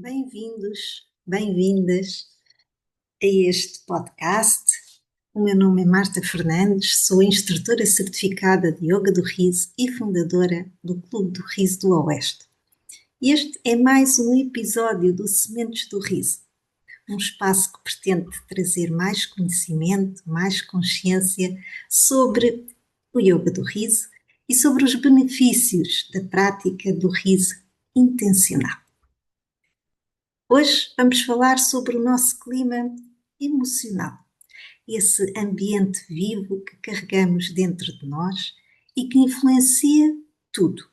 Bem-vindos, bem-vindas a este podcast. O meu nome é Marta Fernandes, sou instrutora certificada de Yoga do Riso e fundadora do Clube do Riso do Oeste. Este é mais um episódio do Sementes do Riso, um espaço que pretende trazer mais conhecimento, mais consciência sobre o Yoga do Riso e sobre os benefícios da prática do riso intencional. Hoje vamos falar sobre o nosso clima emocional, esse ambiente vivo que carregamos dentro de nós e que influencia tudo.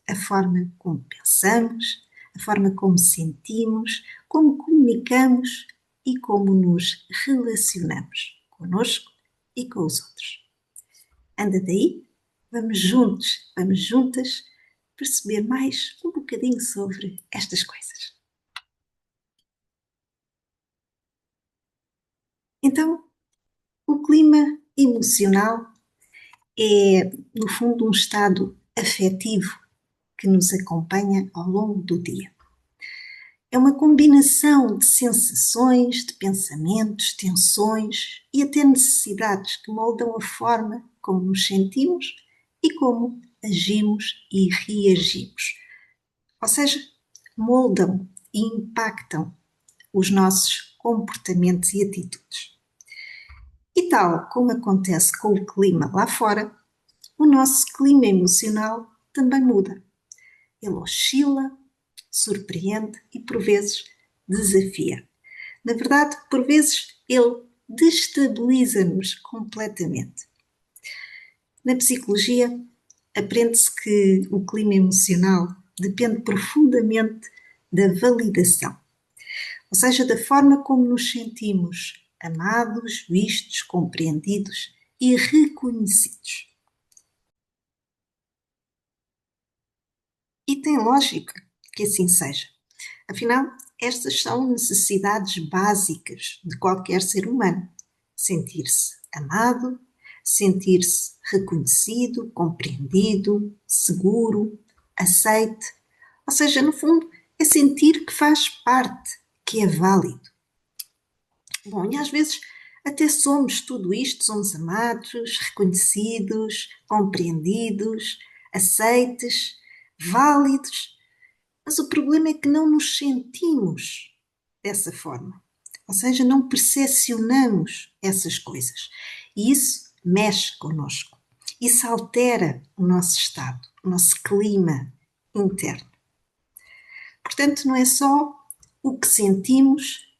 A forma como pensamos, a forma como sentimos, como comunicamos e como nos relacionamos conosco e com os outros. Anda daí, vamos juntos, vamos juntas perceber mais um bocadinho sobre estas coisas. Então, o clima emocional é, no fundo, um estado afetivo que nos acompanha ao longo do dia. É uma combinação de sensações, de pensamentos, tensões e até necessidades que moldam a forma como nos sentimos e como agimos e reagimos. Ou seja, moldam e impactam os nossos comportamentos e atitudes. E tal como acontece com o clima lá fora, o nosso clima emocional também muda. Ele oscila, surpreende e, por vezes, desafia. Na verdade, por vezes, ele destabiliza-nos completamente. Na psicologia, aprende-se que o clima emocional depende profundamente da validação, ou seja, da forma como nos sentimos amados, vistos, compreendidos e reconhecidos. E tem lógica que assim seja. Afinal, estas são necessidades básicas de qualquer ser humano. Sentir-se amado, sentir-se reconhecido, compreendido, seguro, aceite. Ou seja, no fundo, é sentir que faz parte, que é válido. Bom, e às vezes até somos tudo isto, somos amados, reconhecidos, compreendidos, aceites, válidos, mas o problema é que não nos sentimos dessa forma. Ou seja, não percepcionamos essas coisas. E isso mexe connosco. Isso altera o nosso estado, o nosso clima interno. Portanto, não é só o que sentimos,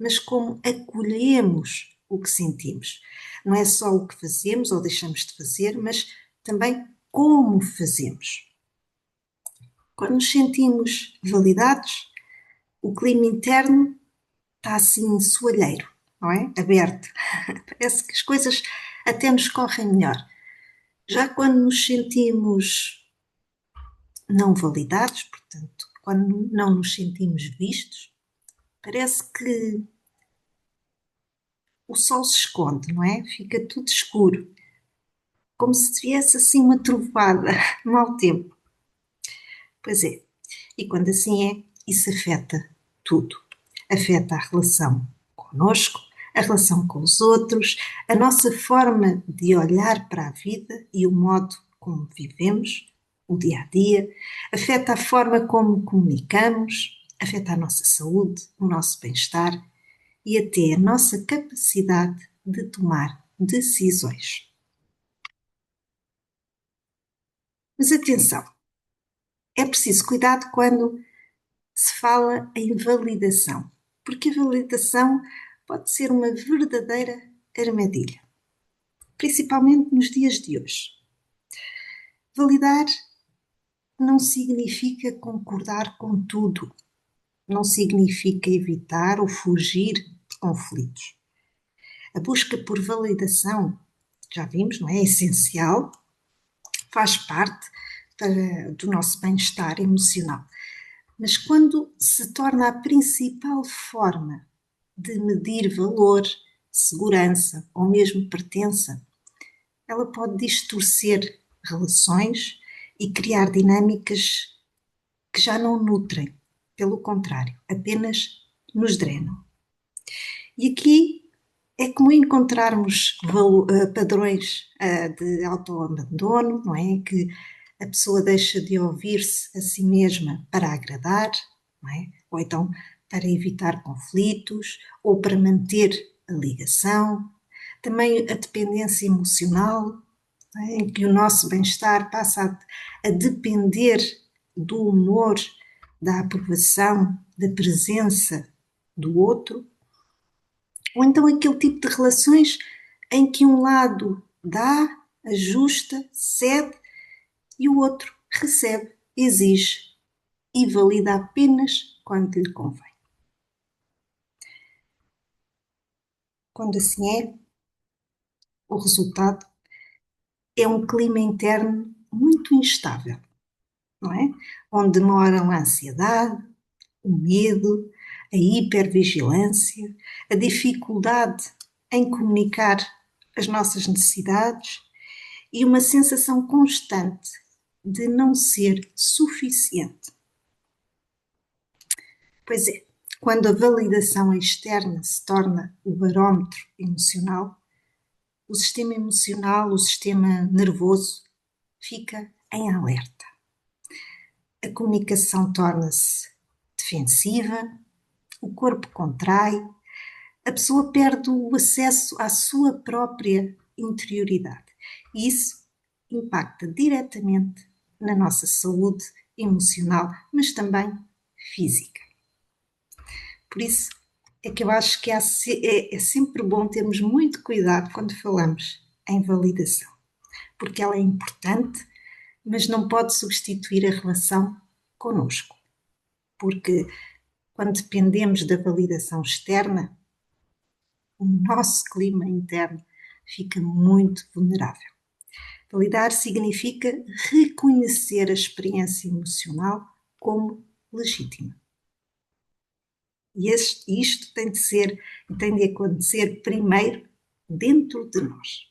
mas como acolhemos o que sentimos. Não é só o que fazemos ou deixamos de fazer, mas também como fazemos. Quando nos sentimos validados, o clima interno está assim soalheiro, não é? Aberto. Parece que as coisas até nos correm melhor. Já quando nos sentimos não validados, portanto, quando não nos sentimos vistos, parece que o sol se esconde, não é? Fica tudo escuro, como se viesse assim uma trovoada, mau tempo. Pois é, e quando assim é, isso afeta tudo. Afeta a relação connosco, a relação com os outros, a nossa forma de olhar para a vida e o modo como vivemos, o dia a dia, afeta a forma como comunicamos, afeta a nossa saúde, o nosso bem-estar e até a nossa capacidade de tomar decisões. Mas atenção, é preciso cuidado quando se fala em validação, porque a validação pode ser uma verdadeira armadilha, principalmente nos dias de hoje. Validar não significa concordar com tudo, não significa evitar ou fugir de conflitos. A busca por validação, já vimos, não é? É essencial, faz parte do nosso bem-estar emocional. Mas quando se torna a principal forma de medir valor, segurança ou mesmo pertença, ela pode distorcer relações e criar dinâmicas que já não nutrem pelo contrário, apenas nos drenam. E aqui é comum encontrarmos padrões de autoabandono, não é? Que a pessoa deixa de ouvir-se a si mesma para agradar, não é? Ou então para evitar conflitos, ou para manter a ligação. Também a dependência emocional, não é? Em que o nosso bem-estar passa a depender do humor, da aprovação, da presença do outro. Ou então aquele tipo de relações em que um lado dá, ajusta, cede e o outro recebe, exige e valida apenas quando lhe convém. Quando assim é, o resultado é um clima interno muito instável, não é? Onde moram a ansiedade, o medo, a hipervigilância, a dificuldade em comunicar as nossas necessidades e uma sensação constante de não ser suficiente. Pois é, quando a validação externa se torna o barómetro emocional, o sistema emocional, o sistema nervoso, fica em alerta. A comunicação torna-se defensiva, o corpo contrai, a pessoa perde o acesso à sua própria interioridade. E isso impacta diretamente na nossa saúde emocional, mas também física. Por isso é que eu acho que é sempre bom termos muito cuidado quando falamos em validação, porque ela é importante, mas não pode substituir a relação connosco. Porque quando dependemos da validação externa, o nosso clima interno fica muito vulnerável. Validar significa reconhecer a experiência emocional como legítima. E isto tem de acontecer primeiro dentro de nós.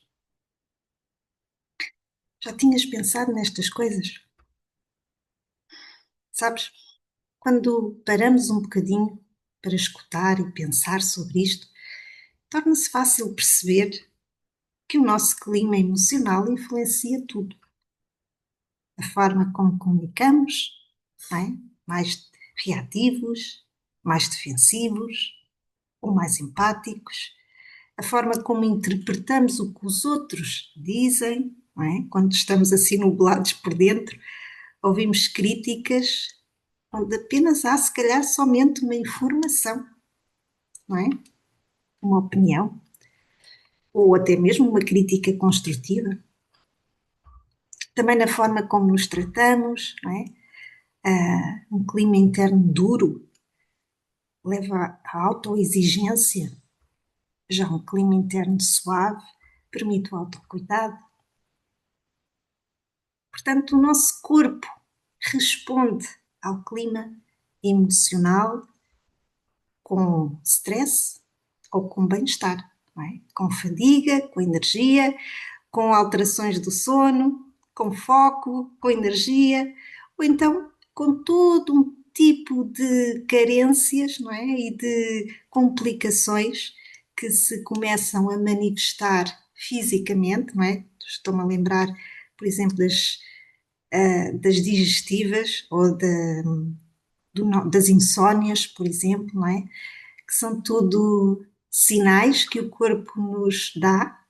Já tinhas pensado nestas coisas? Sabes, quando paramos um bocadinho para escutar e pensar sobre isto, torna-se fácil perceber que o nosso clima emocional influencia tudo. A forma como comunicamos, não é? Mais reativos, mais defensivos ou mais empáticos, a forma como interpretamos o que os outros dizem, não é? Quando estamos assim nublados por dentro, ouvimos críticas onde apenas há, se calhar, somente uma informação, não é? Uma opinião, ou até mesmo uma crítica construtiva. Também na forma como nos tratamos, não é? Um clima interno duro leva à autoexigência, já um clima interno suave permite o autocuidado. Portanto, o nosso corpo responde ao clima emocional com stress ou com bem-estar, não é? Com fadiga, com energia, com alterações do sono, com foco, com energia, ou então com todo um tipo de carências, não é? E de complicações que se começam a manifestar fisicamente, não é? Estou-me a lembrar, por exemplo, das digestivas ou das insónias, por exemplo, não é? Que são tudo sinais que o corpo nos dá,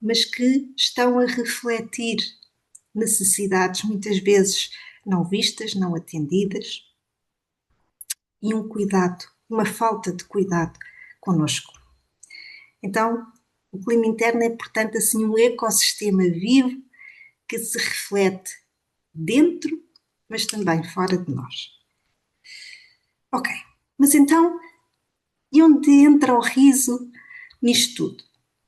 mas que estão a refletir necessidades muitas vezes não vistas, não atendidas, e um cuidado, uma falta de cuidado connosco. Então, o clima interno é, portanto, assim um ecossistema vivo que se reflete dentro, mas também fora de nós. Ok, mas então, e onde entra o riso nisto tudo?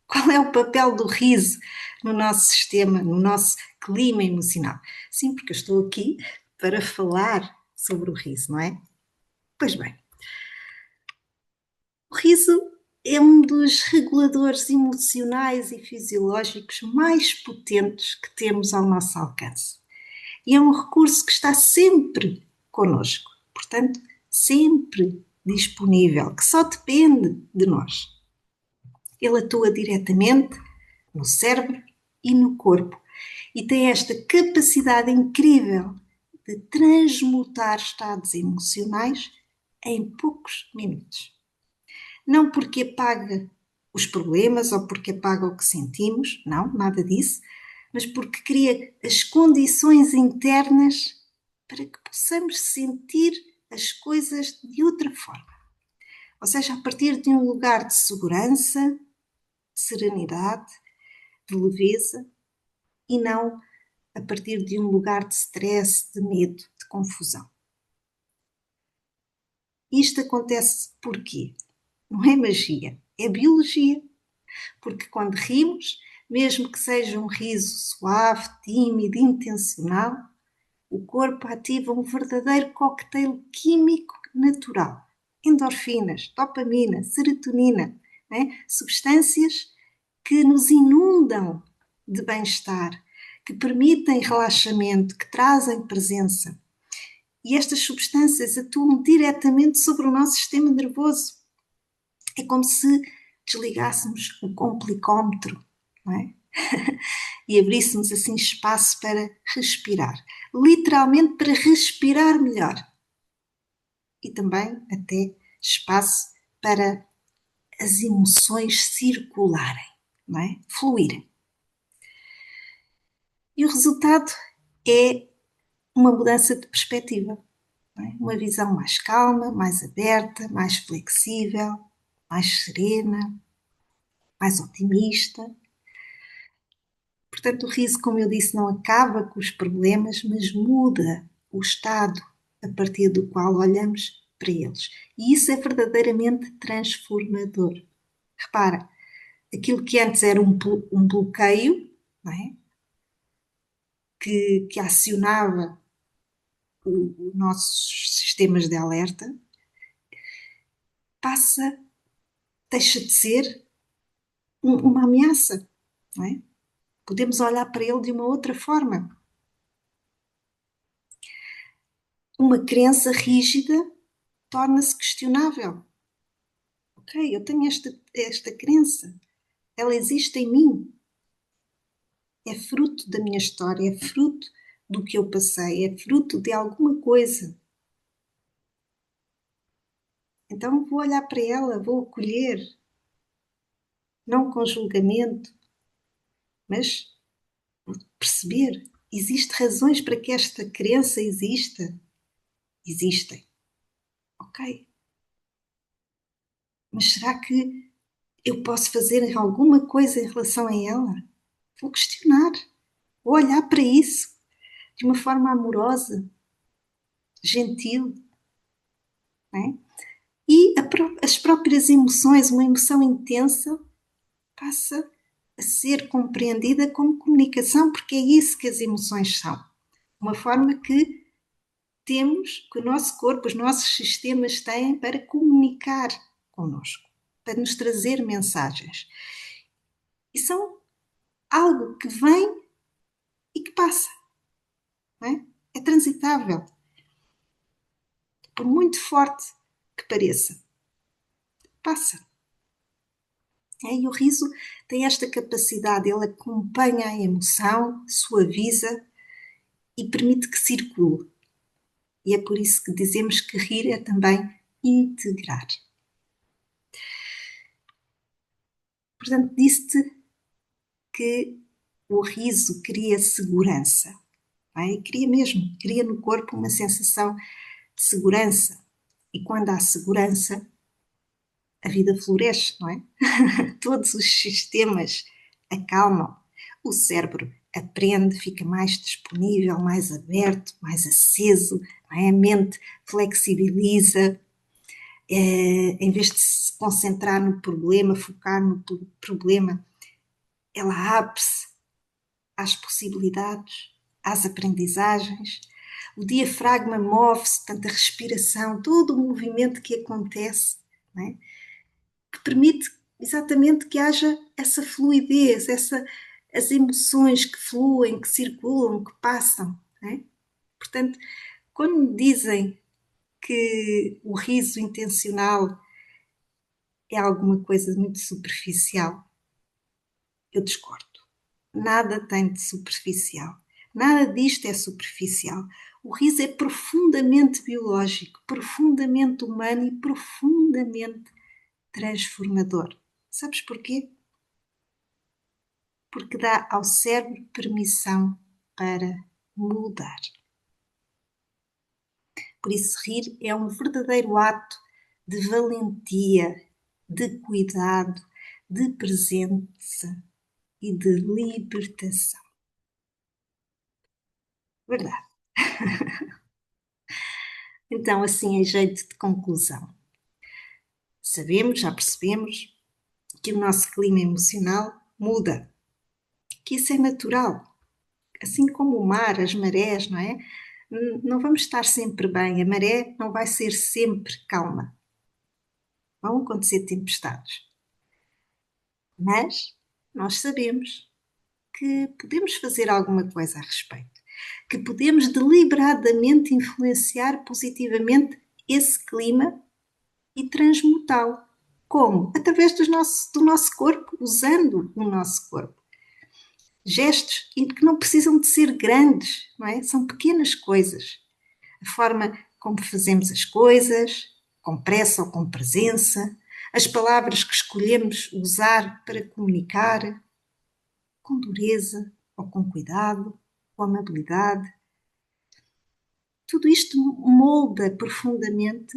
Qual é o papel do riso no nosso sistema, no nosso clima emocional? Sim, porque eu estou aqui para falar sobre o riso, não é? Pois bem, o riso é um dos reguladores emocionais e fisiológicos mais potentes que temos ao nosso alcance. E é um recurso que está sempre connosco. Portanto, sempre disponível, que só depende de nós. Ele atua diretamente no cérebro e no corpo e tem esta capacidade incrível de transmutar estados emocionais em poucos minutos. Não porque apaga os problemas ou porque apaga o que sentimos, não, nada disso, mas porque cria as condições internas para que possamos sentir as coisas de outra forma. Ou seja, a partir de um lugar de segurança, de serenidade, de leveza, e não a partir de um lugar de stress, de medo, de confusão. Isto acontece porquê? Não é magia, é biologia. Porque quando rimos, mesmo que seja um riso suave, tímido, intencional, o corpo ativa um verdadeiro cocktail químico natural. Endorfinas, dopamina, serotonina, né? Substâncias que nos inundam de bem-estar, que permitem relaxamento, que trazem presença. E estas substâncias atuam diretamente sobre o nosso sistema nervoso. É como se desligássemos o complicómetro, não é? E abríssemos assim espaço para respirar. Literalmente para respirar melhor. E também até espaço para as emoções circularem, não é? Fluírem. E o resultado é uma mudança de perspectiva. Não é? Uma visão mais calma, mais aberta, mais flexível, mais serena, mais otimista. Portanto, o riso, como eu disse, não acaba com os problemas, mas muda o estado a partir do qual olhamos para eles. E isso é verdadeiramente transformador. Repara, aquilo que antes era um bloqueio, não é? que acionava os nossos sistemas de alerta, passa, deixa de ser uma ameaça. Não é? Podemos olhar para ele de uma outra forma. Uma crença rígida torna-se questionável. Ok, eu tenho esta crença, ela existe em mim, é fruto da minha história, é fruto do que eu passei, é fruto de alguma coisa. Então vou olhar para ela, vou acolher, não com julgamento, mas perceber, existem razões para que esta crença exista. Existem. Ok. Mas será que eu posso fazer alguma coisa em relação a ela? Vou questionar, vou olhar para isso de uma forma amorosa, gentil, não é? E as próprias emoções, uma emoção intensa, passa a ser compreendida como comunicação, porque é isso que as emoções são. Uma forma que temos, que o nosso corpo, os nossos sistemas têm para comunicar connosco, para nos trazer mensagens. E são algo que vem e que passa. Não é? É transitável. Por muito forte que pareça, passa. E o riso tem esta capacidade, ele acompanha a emoção, suaviza e permite que circule. E é por isso que dizemos que rir é também integrar. Portanto, disse-te que o riso cria segurança. Não é? E cria mesmo, cria no corpo uma sensação de segurança. E quando há segurança, a vida floresce, não é? Todos os sistemas acalmam. O cérebro aprende, fica mais disponível, mais aberto, mais aceso, não é? A mente flexibiliza. Em vez de se concentrar no problema, focar no problema, ela abre-se às possibilidades, às aprendizagens. O diafragma move-se, portanto, a respiração, todo o movimento que acontece, não é? Que permite exatamente que haja essa fluidez, as emoções que fluem, que circulam, que passam. Não é? Portanto, quando me dizem que o riso intencional é alguma coisa muito superficial. Eu discordo. Nada tem de superficial. Nada disto é superficial. O riso é profundamente biológico, profundamente humano e profundamente transformador. Sabes porquê? Porque dá ao cérebro permissão para mudar. Por isso, rir é um verdadeiro ato de valentia, de cuidado, de presença e de libertação. Verdade. Então, assim, em jeito de conclusão, sabemos, já percebemos, que o nosso clima emocional muda, que isso é natural, assim como o mar, as marés, não é? Não vamos estar sempre bem, a maré não vai ser sempre calma. Vão acontecer tempestades. Mas nós sabemos que podemos fazer alguma coisa a respeito, que podemos deliberadamente influenciar positivamente esse clima e transmutá-lo. Como? Através do nosso corpo, usando o nosso corpo. Gestos que não precisam de ser grandes, não é? São pequenas coisas. A forma como fazemos as coisas, com pressa ou com presença, as palavras que escolhemos usar para comunicar, com dureza ou com cuidado, com amabilidade. Tudo isto molda profundamente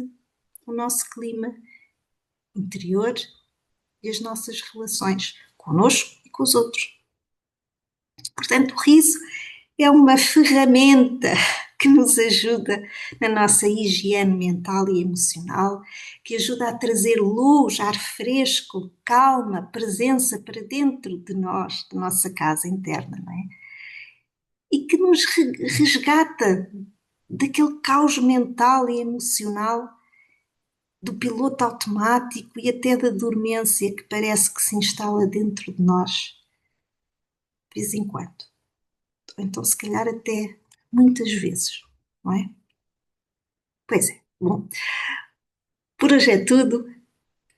o nosso clima interior e as nossas relações connosco e com os outros. Portanto, o riso é uma ferramenta que nos ajuda na nossa higiene mental e emocional, que ajuda a trazer luz, ar fresco, calma, presença para dentro de nós, da nossa casa interna, não é? E que nos resgata daquele caos mental e emocional do piloto automático e até da dormência que parece que se instala dentro de nós, de vez em quando. Ou então, se calhar, até muitas vezes, não é? Pois é. Bom, por hoje é tudo.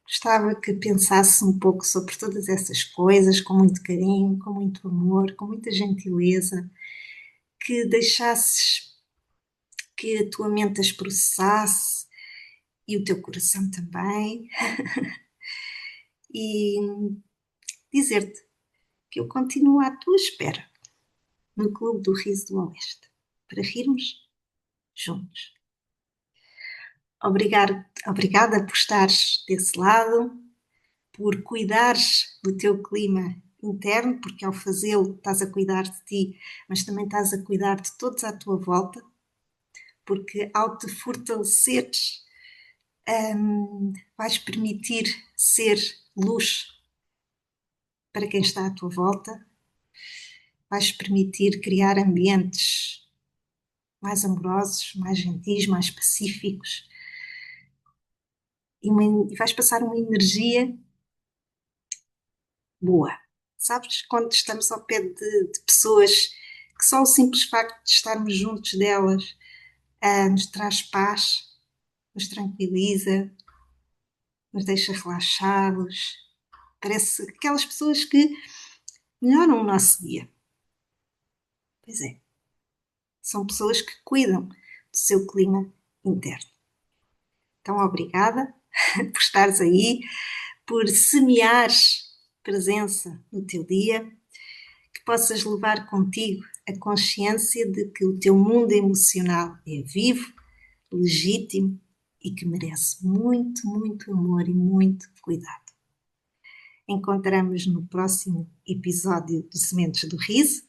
Gostava que pensasse um pouco sobre todas essas coisas, com muito carinho, com muito amor, com muita gentileza, que deixasses que a tua mente as processasse e o teu coração também, e dizer-te que eu continuo à tua espera no Clube do Riso do Oeste, para rirmos juntos. Obrigada por estares desse lado, por cuidares do teu clima interno, porque ao fazê-lo estás a cuidar de ti, mas também estás a cuidar de todos à tua volta, porque ao te fortaleceres, vais permitir ser luz para quem está à tua volta, vais permitir criar ambientes mais amorosos, mais gentis, mais pacíficos, e vais passar uma energia boa. Sabes, quando estamos ao pé de pessoas que só o simples facto de estarmos juntos delas nos traz paz, nos tranquiliza, nos deixa relaxados. Parece aquelas pessoas que melhoram o nosso dia. Pois é, são pessoas que cuidam do seu clima interno. Então, obrigada por estares aí, por semeares presença no teu dia, que possas levar contigo a consciência de que o teu mundo emocional é vivo, legítimo e que merece muito, muito amor e muito cuidado. Encontramos no próximo episódio do Sementes do Riso.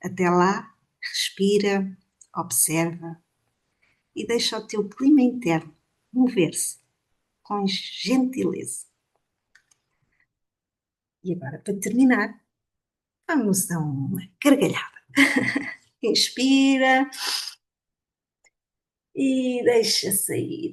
Até lá, respira, observa e deixa o teu clima interno mover-se com gentileza. E agora, para terminar, vamos dar uma gargalhada. Inspira e deixa sair.